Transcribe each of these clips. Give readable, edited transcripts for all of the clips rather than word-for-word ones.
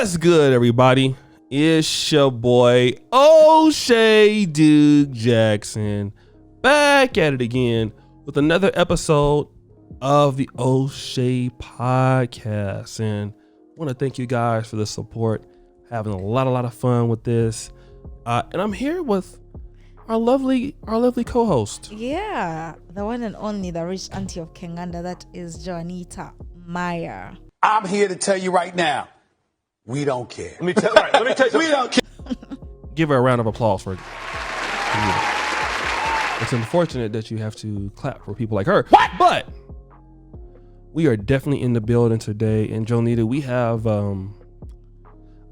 What's good, everybody? It's your boy Oshay Duke Jackson back at it again with another episode of the Oshay podcast, and I want to thank you guys for the support. Having a lot of fun with this, and I'm here with our lovely co-host. Yeah, the one and only, the rich auntie of Kenganda, that is Joanita Meyer. I'm here to tell you right now, we don't care. Let me tell you We don't care. Give her a round of applause for it. It's unfortunate that you have to clap for people like her. What? But we are definitely in the building today. And Jonita, we have a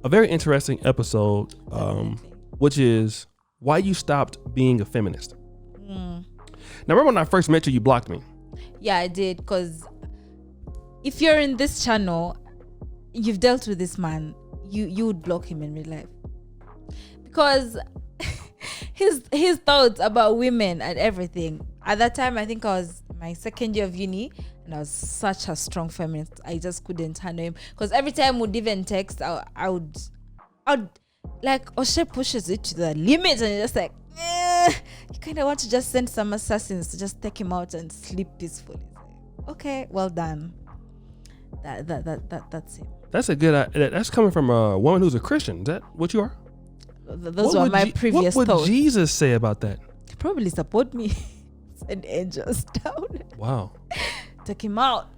very interesting episode, which is why you stopped being a feminist. Now, remember when I first met you, you blocked me. Yeah, I did, because if you're in this channel, you've dealt with this man, you would block him in real life. Because his thoughts about women and everything. At that time, I think I was my second year of uni, and I was such a strong feminist. I just couldn't handle him. Because every time we'd even text, I would like, Oshay pushes it to the limit, and you're just like, you kind of want to just send some assassins to just take him out and sleep peacefully. Okay, well done. That's it. That's a good. That's coming from a woman who's a Christian. Is that what you are? Those were my previous thoughts. What would thoughts. Jesus say about that? He probably support me. Send angels down. Wow. Take him out.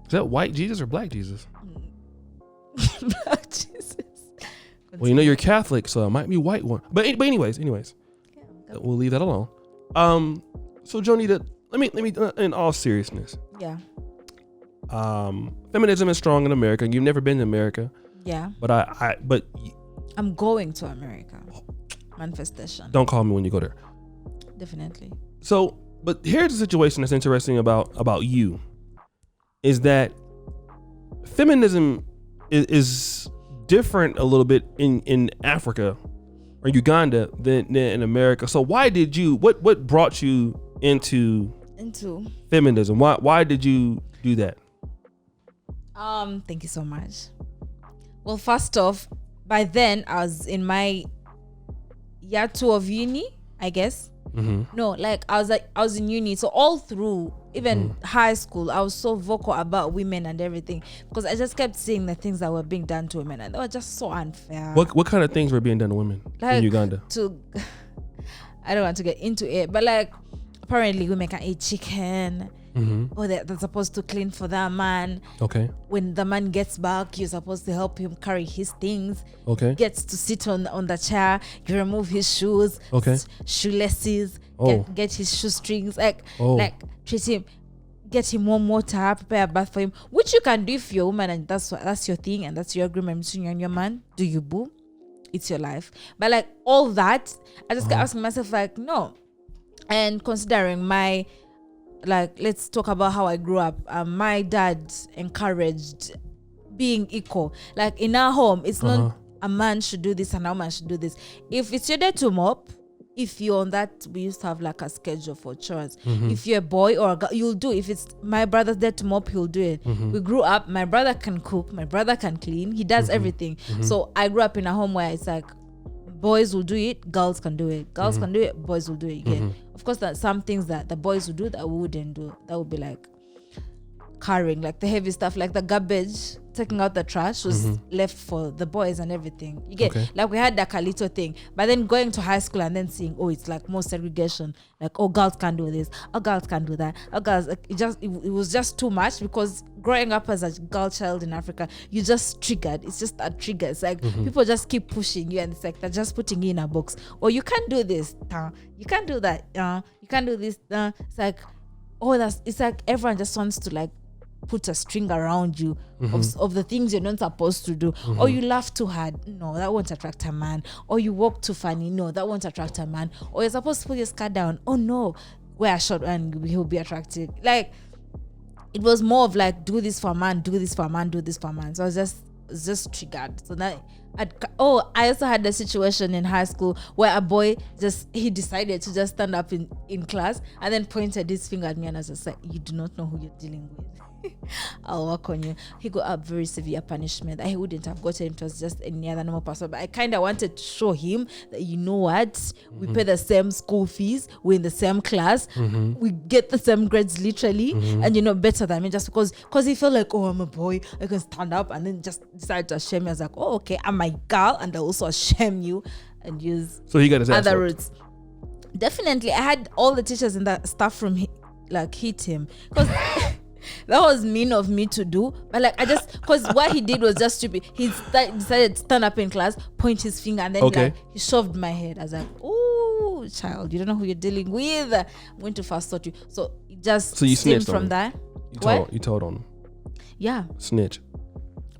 Is that white Jesus or black Jesus? Black Jesus. Well, you know you're Catholic, so it might be white one. But anyways, we'll leave that alone. So Jonita, let me in all seriousness. Yeah. Feminism is strong in America. You've never been to America. Yeah. But I'm going to America. Manifestation. Don't call me when you go there. Definitely. So, but here's the situation that's interesting about you, is that feminism is different a little bit in Africa or Uganda than in America. So why did you, what brought you into feminism? Why did you do that? Thank you so much. Well, first off, by then I was in my year 2 of uni, I guess. Mm-hmm. No, like I was in uni, so all through even high school, I was so vocal about women and everything, because I just kept seeing the things that were being done to women, and they were just so unfair. What kind of things were being done to women in Uganda? I don't want to get into it, but like apparently women can eat chicken. Mm-hmm. Or they're supposed to clean for that man. Okay. When the man gets back, you're supposed to help him carry his things. Okay. Gets to sit on the chair. You remove his shoes. Okay. Shoelaces. Oh. Get his shoestrings. Like treat him. Get him warm water. Prepare a bath for him. Which you can do if you're a woman and that's your thing and that's your agreement between you and your man. Do you, boo? It's your life. But like all that, I just kept asking myself like, no. And considering my, like, let's talk about how I grew up. My dad encouraged being equal. Like in our home, it's not a man should do this and a woman should do this. If it's your day to mop, if you're on that, we used to have like a schedule for chores. If you're a boy or a girl, you'll do. If it's my brother's day to mop, he'll do it. We grew up, my brother can cook, my brother can clean, he does everything. So I grew up in a home where it's like boys will do it, girls can do it. Girls can do it, boys will do it again. Of course, that some things that the boys would do that we wouldn't do. That would be like carrying, like the heavy stuff, like the garbage, taking out the trash was left for the boys and everything. You get like we had like a little thing, but then going to high school and then seeing, oh, it's like more segregation. Like, oh, girls can do this, oh, girls can do that, oh, girls. Like, it was just too much, because growing up as a girl child in Africa, you just triggered. It's just a trigger. It's like people just keep pushing you, and it's like they're just putting you in a box. Oh, you can't do this. You can't do that. You can't do this. It's like, oh, it's like everyone just wants to like put a string around you of the things you're not supposed to do. Or you laugh too hard. No, that won't attract a man. Or you walk too funny. No, that won't attract a man. Or you're supposed to put your skirt down. Oh no, wear a short and he'll be attracted. Like, it was more of like, do this for a man, do this for a man, do this for a man. So I was just triggered. So that I also had a situation in high school where a boy he decided to just stand up in class and then pointed his finger at me, and I was just like, you do not know who you're dealing with. I'll work on you. He got a very severe punishment. I wouldn't have gotten him. It was just any other normal person. But I kind of wanted to show him that, you know what? We pay the same school fees. We're in the same class. We get the same grades literally. And you're not better than me just because he felt like, oh, I'm a boy, I can stand up, and then just decided to shame me. I was like, oh, okay, I'm a girl, and I also shame you and use so he got his other routes. Definitely. I had all the teachers in the staff room hit him because that was mean of me to do, but like because what he did was just stupid. He decided to stand up in class, point his finger, and then he shoved my head. I was like, "Oh, child, you don't know who you're dealing with." I'm going to fast taught you, so it just you snitched from that. You told on him. Yeah, snitch.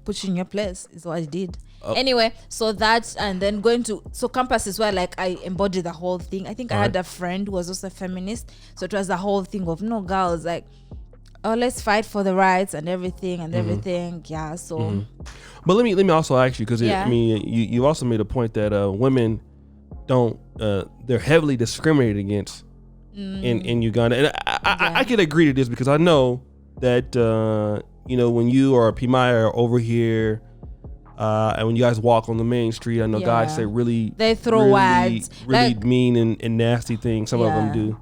Put you in your place is what I did. Anyway, so that, and then going to campus is where like I embodied the whole thing. I think I had a friend who was also a feminist, so it was the whole thing of no girls like, oh, let's fight for the rights and everything. Yeah. So, but let me also ask you, because I mean, you also made a point that women don't they're heavily discriminated against in Uganda, and I can agree to this because I know that when you or Pimaya are over here. And when you guys walk on the main street, I know guys say they throw words, really like, mean and nasty things. Some of them do.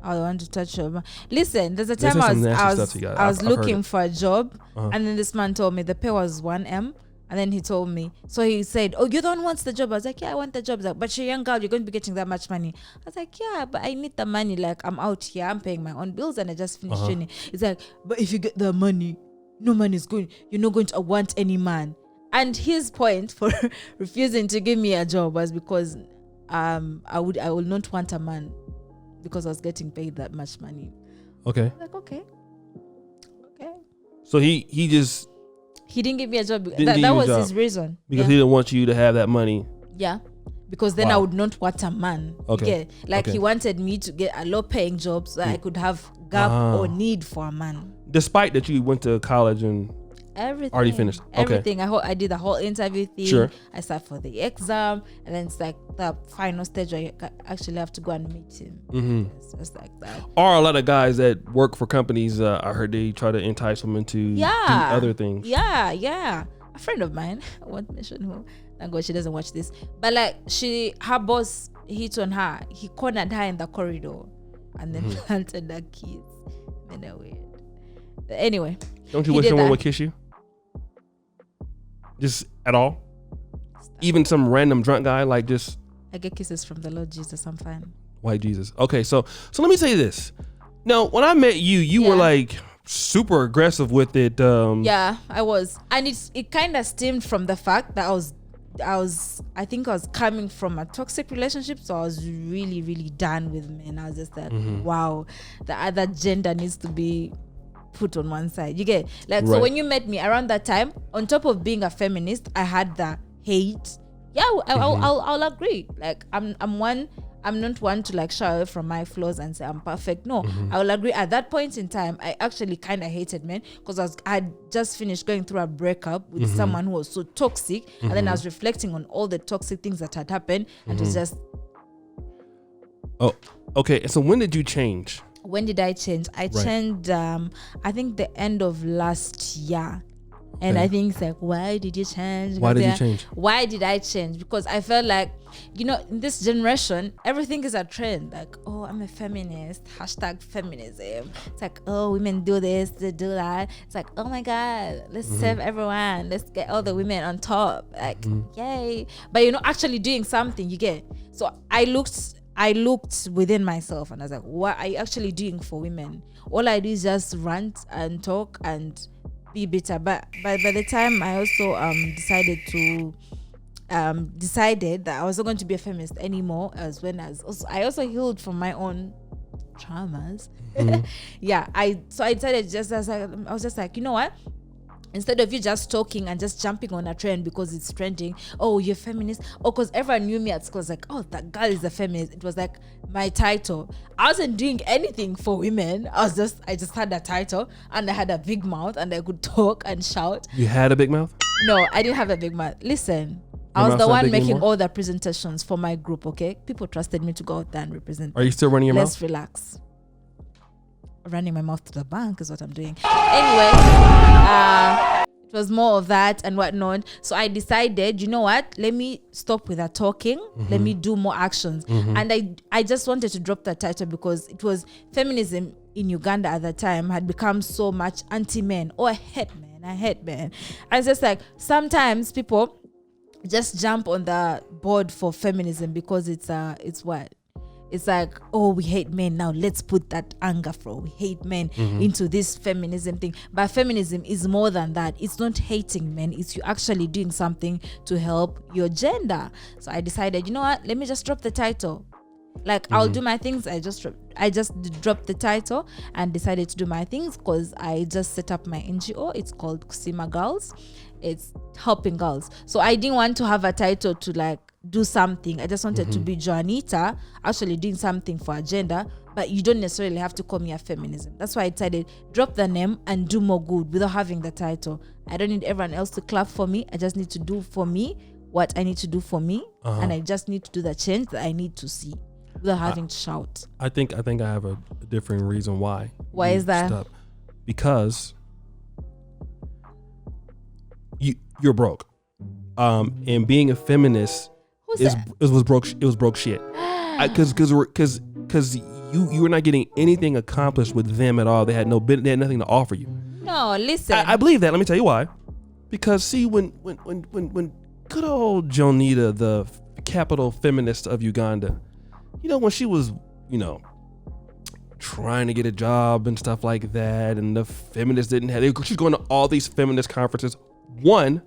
I want to touch your. Listen, there's a time I was looking for a job, and then this man told me the pay was 1M, and then he told me, so he said, "Oh, you're the one who wants the job." I was like, "Yeah, I want the job." He's like, "But you're a young girl, you're going to be getting that much money." I was like, "Yeah, but I need the money. Like, I'm out here, I'm paying my own bills, and I just finished uni." He's like, "But if you get the money, no man is going. You're not going to want any man." And his point for refusing to give me a job was because I will not want a man because I was getting paid that much money. Okay. Like, okay. So he didn't give me a job. That was his reason. Because he didn't want you to have that money. Yeah. Because then I would not want a man. Okay. He wanted me to get a low paying job so that I could have gap or need for a man. Despite that you went to college and everything already finished. Everything. I did the whole interview thing. Sure. I sat for the exam, and then it's like the final stage where you actually have to go and meet him. It's just like that. Or a lot of guys that work for companies, I heard they try to entice women to do other things. Yeah. A friend of mine, I won't mention who. Thank God she doesn't watch this. But like her boss hit on her. He cornered her in the corridor, and then planted the kids. And they're weird. But anyway. Don't you wish someone would kiss you? Just at all? Even some random drunk guy, like just. I get kisses from the Lord Jesus. I'm fine. White Jesus. Okay, so let me say this. Now, when I met you, you were like super aggressive with it. Yeah, I was, and it kind of stemmed from the fact that I think I was coming from a toxic relationship, so I was really, really done with men. I was just like, wow, the other gender needs to be put on one side. You get like so when you met me around that time, on top of being a feminist, I had the hate. Yeah, I'll agree. Like I'm not one to like shy away from my flaws and say I'm perfect. No, I will agree. At that point in time, I actually kind of hated men because I had just finished going through a breakup with someone who was so toxic, and then I was reflecting on all the toxic things that had happened, and it was just. Oh, okay. So when did you change? When did I change? I changed, I think the end of last year. And I think it's like, why did you change? Why did you change? Why did I change? Because I felt like, in this generation, everything is a trend. Like, oh, I'm a feminist. #feminism. It's like, oh, women do this, they do that. It's like, oh my God, let's save everyone. Let's get all the women on top. Like, yay. But you're not actually doing something, you get. So I looked within myself and I was like, what are you actually doing for women? All I do is just rant and talk and be bitter. But by the time I also decided that I wasn't going to be a feminist anymore, as when I also healed from my own traumas. I decided I was just like, you know what? Instead of you just talking and just jumping on a trend because it's trending, oh, you're feminist, or because everyone knew me at school, like, oh, that girl is a feminist. It was like my title. I wasn't doing anything for women. I just had a title and I had a big mouth and I could talk and shout. You had a big mouth? No, I didn't have a big mouth. Listen, I was the one making all the presentations for my group, okay? People trusted me to go out there and represent them. Are you still running your mouth? Let's relax. Running my mouth to the bank is what I'm doing. Anyway, it was more of that and whatnot. So I decided, you know what? Let me stop with the talking. Let me do more actions. And I just wanted to drop that title because it was feminism in Uganda at the time had become so much anti-men. Oh, I hate men. And it's just like sometimes people just jump on the board for feminism because it's what? It's like, oh, we hate men. Now let's put that anger for we hate men into this feminism thing. But feminism is more than that. It's not hating men. It's you actually doing something to help your gender. So I decided, you know what? Let me just drop the title. Like I'll do my things. I just dropped the title and decided to do my things because I just set up my NGO. It's called Kusima Girls. It's helping girls. So I didn't want to have a title to like do something. I just wanted to be Joanita, actually doing something for agenda, but you don't necessarily have to call me a feminism. That's why I decided drop the name and do more good without having the title. I don't need everyone else to clap for me. I just need to do for me what I need to do for me, and I just need to do the change that I need to see without having to shout. I think I have a different reason why. Why is that? Because you're broke. And being a feminist was broke shit. Because you were not getting anything accomplished with them at all. They had nothing to offer you. No, listen. I believe that. Let me tell you why. Because see, when good old Jonita, the capital feminist of Uganda, when she was, trying to get a job and stuff like that, and the feminists didn't have. She's going to all these feminist conferences. One,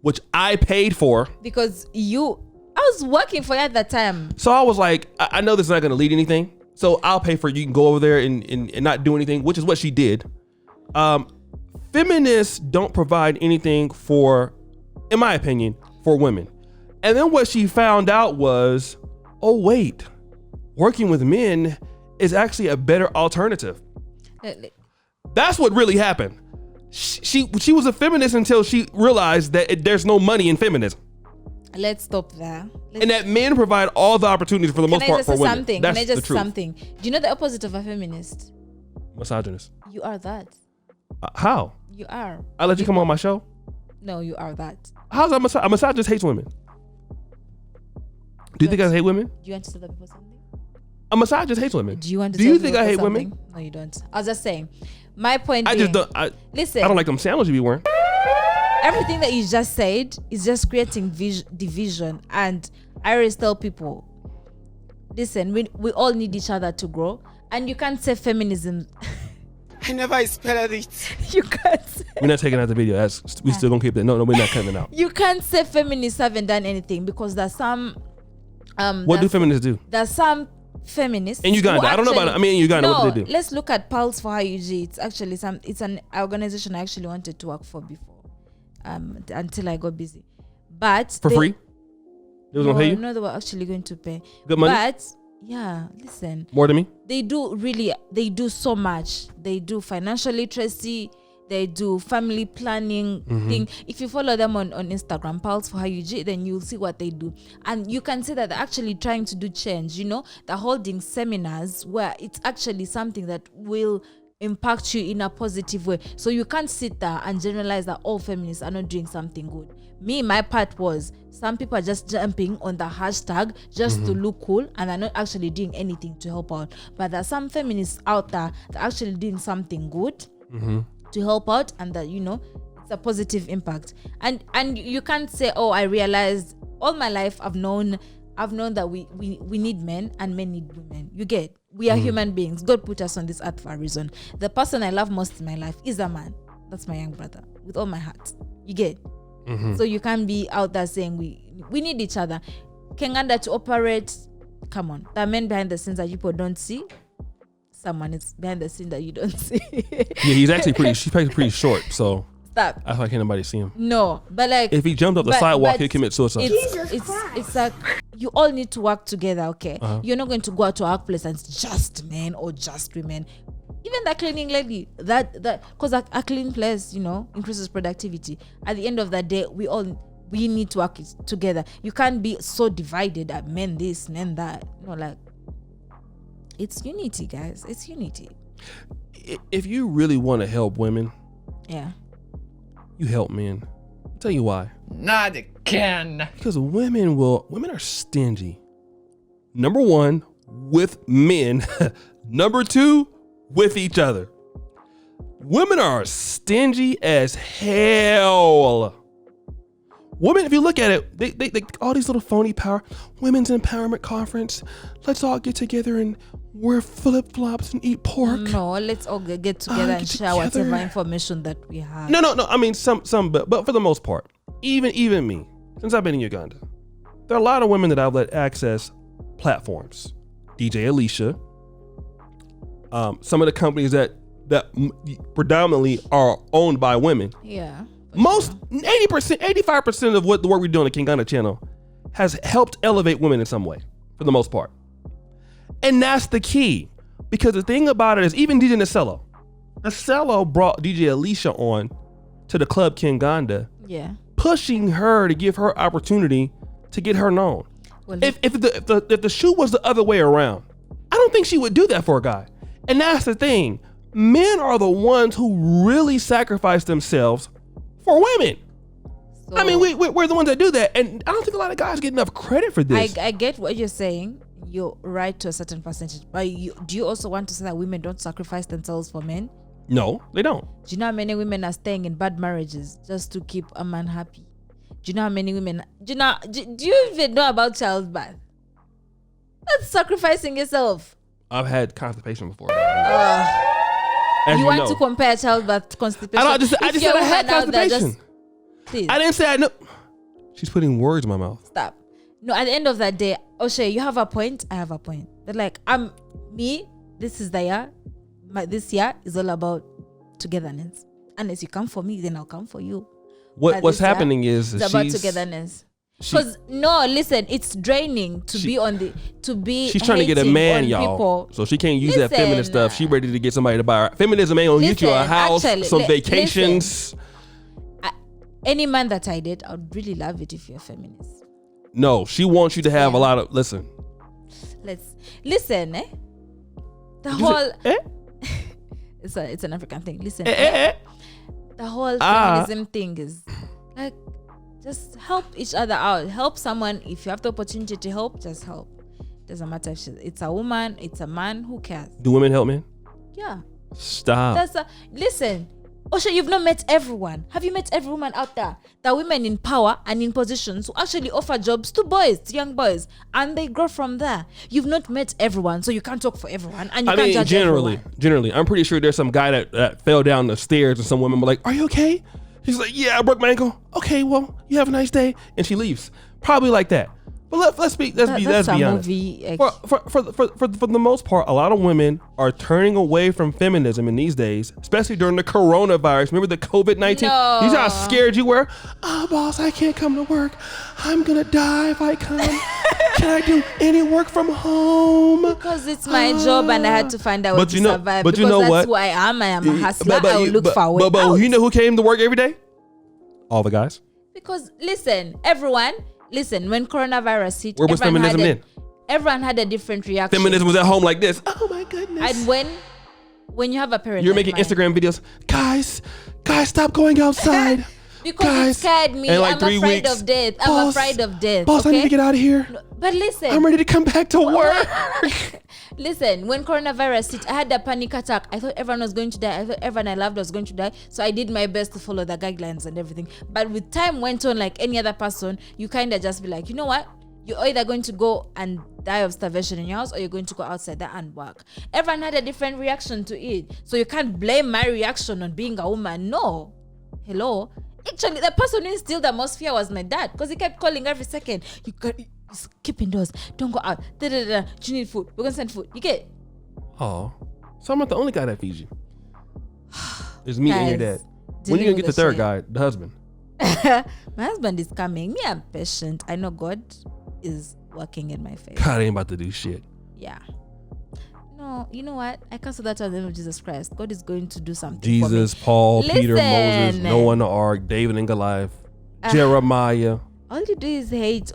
which I paid for. Because I was working for you at that time. So I was like, I know this is not going to lead anything. So I'll pay for it. You can go over there and not do anything, which is what she did. Feminists don't provide anything for, in my opinion, for women. And then what she found out was, oh, wait, working with men is actually a better alternative. That's what really happened. She was a feminist until she realized that there's no money in feminism. Let's stop there. And that men provide all the opportunities for the most part for women. Can I just say something? Do you know the opposite of a feminist? Misogynist. You are that. How? You are. I let you come on my show? No, you are that. How's that a misogynist hates women? Do you think I hate women? Do you want to tell people something? A misogynist hates women. Do you want to? Do you think I hate women? No, you don't. I was just saying. My point. Listen. I don't like them sandals you be wearing. Everything that you just said is just creating division, and I always tell people, listen, we all need each other to grow, and you can't say feminism. I never spelled it. You can't say. We're not taking out the video. We still gonna keep it. No, we're not cutting it out. You can't say feminists haven't done anything because there's some. What do feminists do? There's some feminists in Uganda. I don't know about it. I mean, in Uganda, no, what do they do? Let's look at Pulse for IUG. It's actually it's an organization I actually wanted to work for before, until I got busy. But for free? They was gonna pay you? No, they were actually going to pay. Good money? But yeah, listen. More than me? They do so much. They do financial literacy. They do family planning thing. If you follow them on Instagram, Pulse for IUG, then you'll see what they do. And you can see that they're actually trying to do change. They're holding seminars where it's actually something that will impact you in a positive way. So you can't sit there and generalize that all feminists are not doing something good. My part was some people are just jumping on the hashtag just to look cool and are not actually doing anything to help out. But there are some feminists out there that are actually doing something good to help out, and that it's a positive impact. And you can't say, oh, I realized all my life I've known that we need men and men need women. You get, we are human beings. God put us on this earth for a reason. The person I love most in my life is a man. That's my young brother with all my heart. You get. So you can't be out there saying we need each other. Kenganda to operate, come on. There are men behind the scenes that people don't see. Someone is behind the scene that you don't see. Yeah, he's actually pretty short, so stop. I feel like can't nobody see him. No, but like if he jumped up the sidewalk, he'd commit suicide. It's like you all need to work together, okay? You're not going to go out to a workplace and it's just men or just women. Even that cleaning lady, that because a clean place, increases productivity. At the end of the day, we all we need to work together. You can't be so divided at men this, men that. No, like, it's unity, guys. It's unity. If you really want to help women, Yeah. you help men. I'll tell you why. Not again. Because women are stingy. Number one, with men. Number two, with each other. Women are stingy as hell. Women, if you look at it, they all these little phony women's empowerment conference. Let's all get together and wear flip-flops and eat pork. No, let's all get together and share whatever information that we have. No. I mean, some, but for the most part, even me, since I've been in Uganda, there are a lot of women that I've let access platforms. DJ Alicia, some of the companies that predominantly are owned by women. Yeah. Most 80%, 85% of what the work we do on the Kingana channel has helped elevate women in some way, for the most part. And that's the key. Because the thing about it is, even DJ Nacello brought DJ Alicia on to the club Kinganda, pushing her to give her opportunity to get her known. Well, if the shoe was the other way around, I don't think she would do that for a guy. And that's the thing. Men are the ones who really sacrifice themselves for women. So, I mean, we're the ones that do that. And I don't think a lot of guys get enough credit for this. I get what you're saying. You're right to a certain percentage. But do you also want to say that women don't sacrifice themselves for men? No, they don't. Do you know how many women are staying in bad marriages just to keep a man happy? Do you know how many women... Do you even know about childbirth? That's sacrificing yourself. I've had constipation before. You want to compare childbirth to constipation? I just said I had constipation. Please. I didn't say I know. She's putting words in my mouth. Stop. No, at the end of that day, Oshay, you have a point, I have a point. They're like, this is the year. This year is all about togetherness. Unless you come for me, then I'll come for you. What's happening is it's about togetherness. Because listen, it's draining to be. She's trying to get a man, y'all. People. So she can't use that feminist stuff. She ready to get somebody to buy her. Feminism ain't gonna get you a house, some vacations. Any man that I date, I would really love it if you're a feminist. No, she wants you to have a lot of listen. Listen, the whole it's an African thing. Listen, the whole feminism thing is like, just help each other out. Help someone. If you have the opportunity to help, just help. Doesn't matter if it's a woman, it's a man, who cares? Do women help men? Yeah. Stop. Listen, Oshay, you've not met everyone. Have you met every woman out there? There are women in power and in positions who actually offer jobs to boys, to young boys, and they grow from there. You've not met everyone, so you can't talk for everyone, and you can't judge everyone. Generally, I'm pretty sure there's some guy that fell down the stairs and some women were like, "Are you okay?" He's like, "Yeah, I broke my ankle." "Okay, well, you have a nice day," and she leaves. Probably like that. But let's be honest. For the most part, a lot of women are turning away from feminism in these days, especially during the coronavirus. Remember the COVID-19? No. You know how scared you were? "Oh, boss, I can't come to work. I'm gonna die if I come. Can I do any work from home?" Because it's my job and I had to find out to survive. But because you know that's what? who I am. I am a hustler. I will look for a way out. You know who came to work every day? All the guys. Because listen, when coronavirus hit, where was feminism then? Everyone had a different reaction. Feminism was at home like this. "Oh my goodness." And when you have a parent, you're making Instagram videos. Guys, stop going outside. Because it scared me. Like I'm afraid of death. I'm afraid of death. Boss, okay? I need to get out of here. No, but listen, I'm ready to come back to work. Listen, when coronavirus hit, I had a panic attack. I thought everyone was going to die. I thought everyone I loved was going to die. So I did my best to follow the guidelines and everything. But with time went on, like any other person, you kind of just be like, you know what? You're either going to go and die of starvation in your house, or you're going to go outside there and work. Everyone had a different reaction to it. So you can't blame my reaction on being a woman. No. Hello? Actually, the person who instilled the most fear was my dad, because he kept calling every second. Keep indoors. Don't go out. Do you need food? We're going to send food. You get? Oh. So I'm not the only guy that feeds you. It's me and your dad. When are you going to get the third guy, the husband? My husband is coming. Me, I'm patient. I know God is working in my favor. God ain't about to do shit. Yeah. No, you know what? I cancel that in the name of Jesus Christ. God is going to do something. Jesus, for me. Paul, Peter, Moses, Noah and the ark, David and Goliath, Jeremiah. All you do is hate.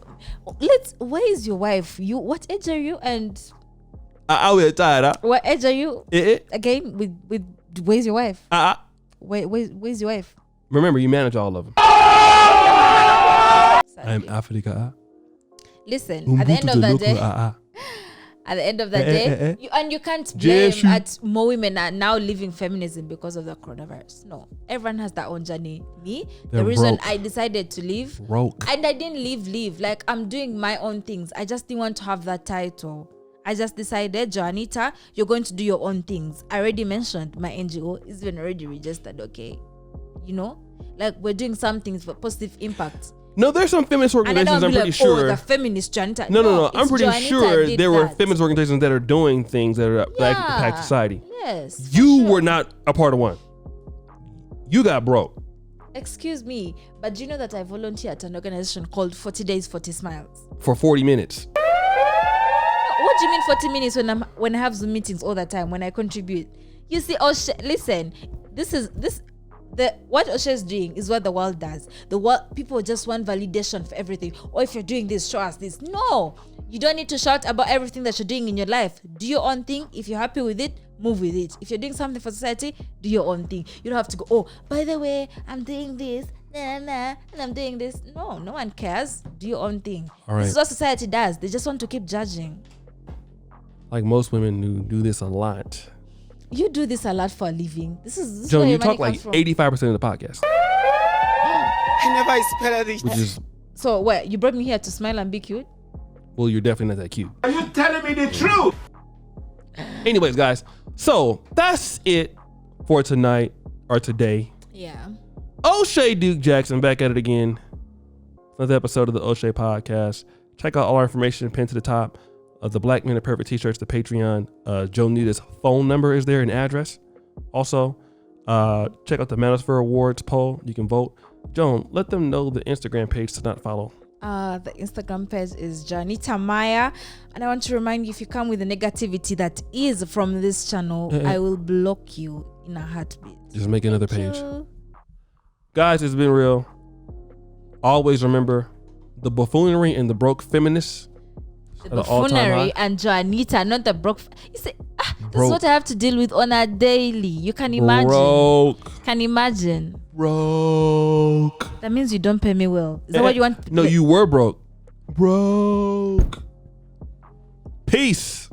Where is your wife? What age are you? And I will tired. what age are you? Again, with where's your wife? Where's your wife? Remember, you manage all of them. I'm Africa. Listen, at the end of the day. At the end of the day, you can't blame at more women are now living feminism because of the coronavirus. No, everyone has their own journey. The reason broke. I decided to leave, and I didn't leave. Like, I'm doing my own things. I just didn't want to have that title. I just decided, Joanita, you're going to do your own things. I already mentioned my NGO is been already registered. Okay, like we're doing some things for positive impact. No, there's some feminist organizations, I'm pretty sure. Oh, the feminist Janita. No. I'm pretty sure there were feminist organizations that are doing things that are impact society. Yes. You were not a part of one. You got broke. Excuse me, but do you know that I volunteer at an organization called 40 Days, 40 Smiles? For 40 minutes. What do you mean 40 minutes when I have Zoom meetings all the time, when I contribute? You see, listen, what Oshay is doing is what the world does. The world, people just want validation for everything. Or if you're doing this, show us this. No, you don't need to shout about everything that you're doing in your life. Do your own thing. If you're happy with it, move with it. If you're doing something for society, do your own thing. You don't have to go, oh, by the way, I'm doing this, and I'm doing this. No one cares. Do your own thing. All right. This is what society does. They just want to keep judging. Like most women who do this a lot. You do this a lot for a living. This is Joan, you talk like 85% of the podcast. I never expected it. Which is, so what? You brought me here to smile and be cute? Well, you're definitely not that cute. Are you telling me the truth? Anyways, guys, so that's it for tonight or today. Yeah. Oshay Duke Jackson back at it again. Another episode of the Oshay podcast. Check out all our information pinned to the top of the Black Men Are Perfect t-shirts, the Patreon. Jonita's phone number is there and address. Also, check out the Manosphere Awards poll. You can vote. Joan, let them know the Instagram page to not follow. The Instagram page is Janita Maya. And I want to remind you, if you come with the negativity that is from this channel, I will block you in a heartbeat. Just make another page. Guys, it's been real. Always remember the buffoonery and the broke feminists. The buffoonery and Joanita, not the broke. You say, this is what I have to deal with on a daily. You can imagine. Broke. Can imagine. Broke. That means you don't pay me well. Is that what you want? No, you were broke. Broke. Peace.